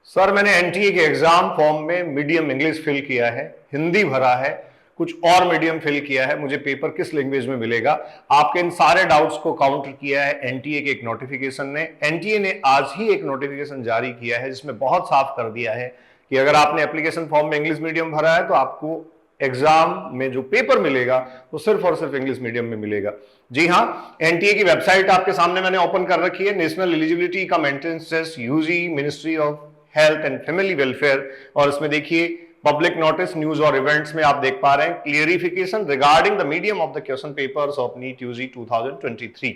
Sir मैंने NTA के exam form में मीडियम इंग्लिश फिल किया है, हिंदी भरा है, कुछ और मीडियम फिल किया है, मुझे पेपर किस लैंग्वेज में मिलेगा? आपके इन सारे डाउट्स को काउंटर किया है एनटीए के एक नोटिफिकेशन ने। एनटीए ने आज ही एक नोटिफिकेशन जारी किया है जिसमें बहुत साफ कर दिया है कि अगर आपने एप्लीकेशन फॉर्म में इंग्लिश मीडियम भरा है तो आपको एग्जाम में जो पेपर मिलेगा वो सिर्फ और सिर्फ इंग्लिश मीडियम में मिलेगा। जी हां, एनटीए की वेबसाइट आपके सामने मैंने ओपन कर रखी है, national eligibility cum entrance test UG ministry of health and family welfare. और इसमें देखिए पब्लिक नोटिस न्यूज और इवेंट्स में आप देख पा रहे हैं clarification regarding the medium of the question papers of NEET UG 2023।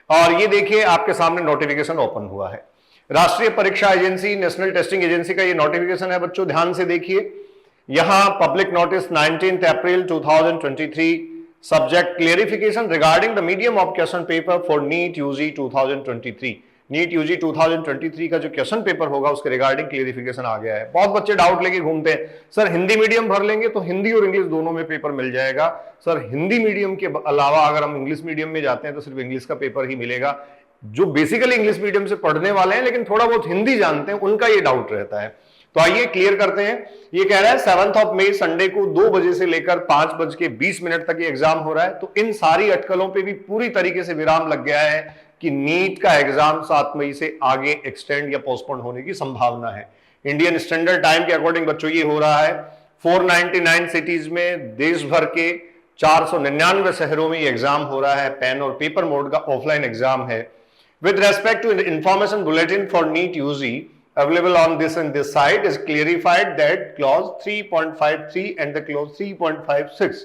और ये देखिए आपके सामने नोटिफिकेशन ओपन हुआ है, राष्ट्रीय परीक्षा एजेंसी नेशनल टेस्टिंग एजेंसी का ये नोटिफिकेशन है। बच्चों ध्यान से देखिए, यहां public notice 19 April 2023, subject clarification regarding the medium of question paper for NEET UG 2023। NEET UG 2023 का जो क्वेश्चन पेपर होगा उसके रिगार्डिंग क्लियरिफिकेशन आ गया है। बहुत बच्चे डाउट लेके घूमते हैं, सर हिंदी मीडियम भर लेंगे तो हिंदी और इंग्लिश दोनों में पेपर मिल जाएगा। सर हिंदी मीडियम के अलावा अगर हम इंग्लिश मीडियम में जाते हैं तो सिर्फ इंग्लिश का पेपर ही मिलेगा। जो बेसिकली इंग्लिश मीडियम से पढ़ने वाले हैं लेकिन थोड़ा बहुत हिंदी जानते हैं उनका ये डाउट रहता है। तो आइए क्लियर करते हैं। ये कह रहा है 7 मई संडे को 2 बजे से लेकर 5:20 तक ये एग्जाम हो रहा है। तो इन सारी अटकलों पे भी पूरी तरीके से विराम लग गया है कि नीट का एग्जाम 7 मई से आगे एक्सटेंड या पोस्टपोन होने की संभावना है। इंडियन स्टैंडर्ड टाइम के अकॉर्डिंग बच्चों ये हो रहा है 499 सिटीज में देश भर के 499 शहरों में ये एग्जाम हो रहा है। पेन और पेपर मोड का ऑफलाइन एग्जाम है। With respect to information bulletin for NEET UG available on this and this site is clarified that clause 3.53 and the clause 3.56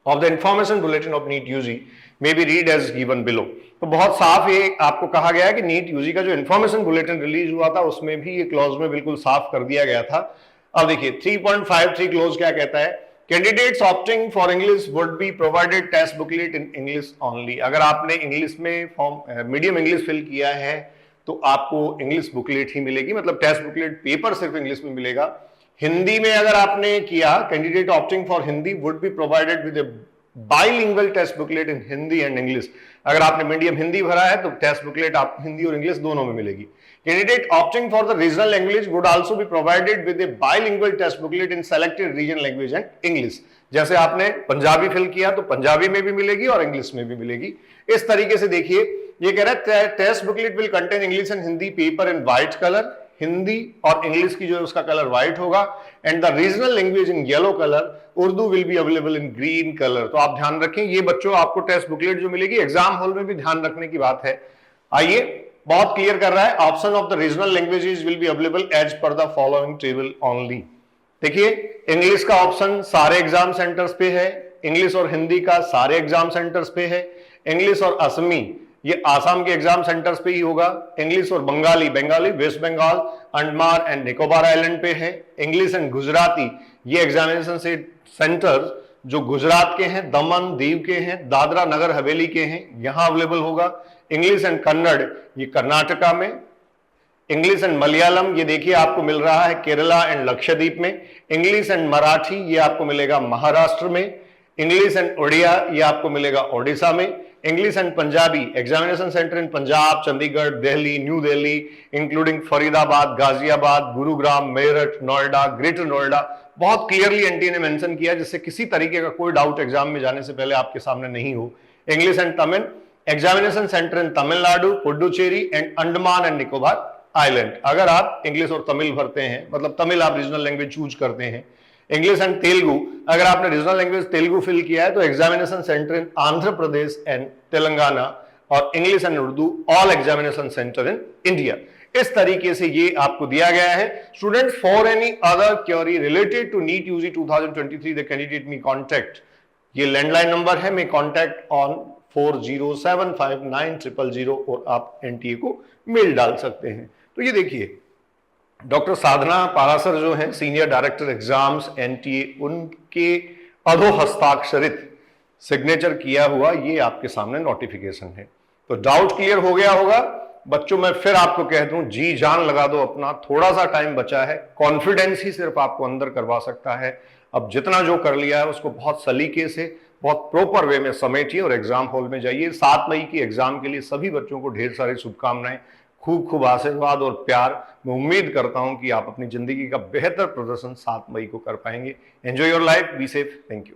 of the information bulletin of NEET UG may be read as given below। तो बहुत साफ ये आपको कहा गया है कि NEET UG का जो इन्फॉर्मेशन बुलेटिन रिलीज हुआ था उसमें भी ये क्लॉज में बिल्कुल साफ कर दिया गया था। अब देखिए 3.53 क्लॉज क्या कहता है, candidates opting for English would be provided test booklet in English only. अगर आपने इंग्लिश में फॉर्म मीडियम इंग्लिश फिल किया है तो आपको इंग्लिश बुकलेट ही मिलेगी, मतलब टेस्ट बुकलेट पेपर सिर्फ इंग्लिश में मिलेगा। हिंदी में अगर आपने किया, candidate opting for Hindi would be provided with a bilingual test booklet in Hindi and English. अगर आपने मीडियम हिंदी भरा है तो टेस्ट बुकलेट आपको हिंदी और इंग्लिश दोनों में मिलेगी। Candidate opting for the regional language would also be provided with a bilingual test booklet in selected region language and English. जैसे आपने पंजाबी फिल किया तो पंजाबी में भी मिलेगी और इंग्लिश में भी मिलेगी। इस तरीके से देखिए ये कह रहा है test booklet will contain English and Hindi paper in white colour, Hindi और इंग्लिश की जो है उसका कलर व्हाइट होगा, and the regional language in yellow colour, Urdu will be available in green colour. तो आप ध्यान रखें, ये बच्चों आपको टेस्ट बुकलेट जो मिलेगी एग्जाम हॉल में भी ध्यान रखने की बात है। आइए बहुत क्लियर कर रहा है, option of the regional languages will be available as per the following table only. देखिए इंग्लिश का ऑप्शन सारे एग्जाम सेंटर्स पे है, इंग्लिश और हिंदी का सारे एग्जाम सेंटर्स पे है, इंग्लिश और असमी ये आसाम के एग्जाम सेंटर्स पे ही होगा, इंग्लिश और बंगाली वेस्ट बंगाल अंडमान एंड निकोबार आइलैंड पे है, इंग्लिश एंड गुजराती ये एग्जामिनेशन सेंटर्स जो गुजरात के हैं, दमन दीव के हैं, दादरा नगर हवेली के हैं, यहां अवेलेबल होगा। इंग्लिश एंड कन्नड़ ये कर्नाटका में, इंग्लिश एंड मलयालम ये देखिए आपको मिल रहा है केरला एंड लक्षद्वीप में, इंग्लिश एंड मराठी ये आपको मिलेगा महाराष्ट्र में, इंग्लिश एंड उड़िया ये आपको मिलेगा ओडिशा में, English and Punjabi examination centre in Punjab, Chandigarh, Delhi, new Delhi including Faridabad, Ghaziabad, Gurugram, Meerut, Noida, greater Noida. बहुत क्लियरली एनटीए ने मेंशन किया जिससे किसी तरीके का कोई डाउट एग्जाम में जाने से पहले आपके सामने नहीं हो। English and Tamil examination centre in Tamil Nadu, Puducherry and Andaman and Nicobar island. अगर आप इंग्लिश और तमिल भरते हैं, मतलब तमिल आप रीजनल लैंग्वेज चूज करते हैं, इंग्लिश एंड तेलुगु अगर आपने रीजनल लैंग्वेज तेलुगु फिल किया है तो examination centre in Andhra Pradesh and Telangana, और English and Urdu all examination centre in India. इस तरीके से ये आपको दिया गया है। Student for any other query related to NEET UG 2023 the candidate may contact, ये लैंडलाइन नंबर है, मे कॉन्टैक्ट ऑन 40759000 और आप एनटीए को मेल डाल सकते हैं। तो ये देखिए डॉक्टर साधना पारासर जो हैं सीनियर डायरेक्टर एग्जाम्स एनटीए, उनके अधो हस्ताक्षरित सिग्नेचर किया हुआ ये आपके सामने नोटिफिकेशन है। तो डाउट क्लियर हो गया होगा बच्चों। मैं फिर आपको कह दूं, जी जान लगा दो अपना, थोड़ा सा टाइम बचा है, कॉन्फिडेंस ही सिर्फ आपको अंदर करवा सकता है। अब जितना जो कर लिया है उसको बहुत सलीके से, बहुत प्रॉपर वे में समेटिए और एग्जाम हॉल में जाइए। 7 मई की एग्जाम के लिए सभी बच्चों को ढेर सारी शुभकामनाएं। खूब खूब आशीर्वाद और प्यार। मैं उम्मीद करता हूं कि आप अपनी जिंदगी का बेहतर प्रदर्शन 7 मई को कर पाएंगे। Enjoy your life, be safe, thank you.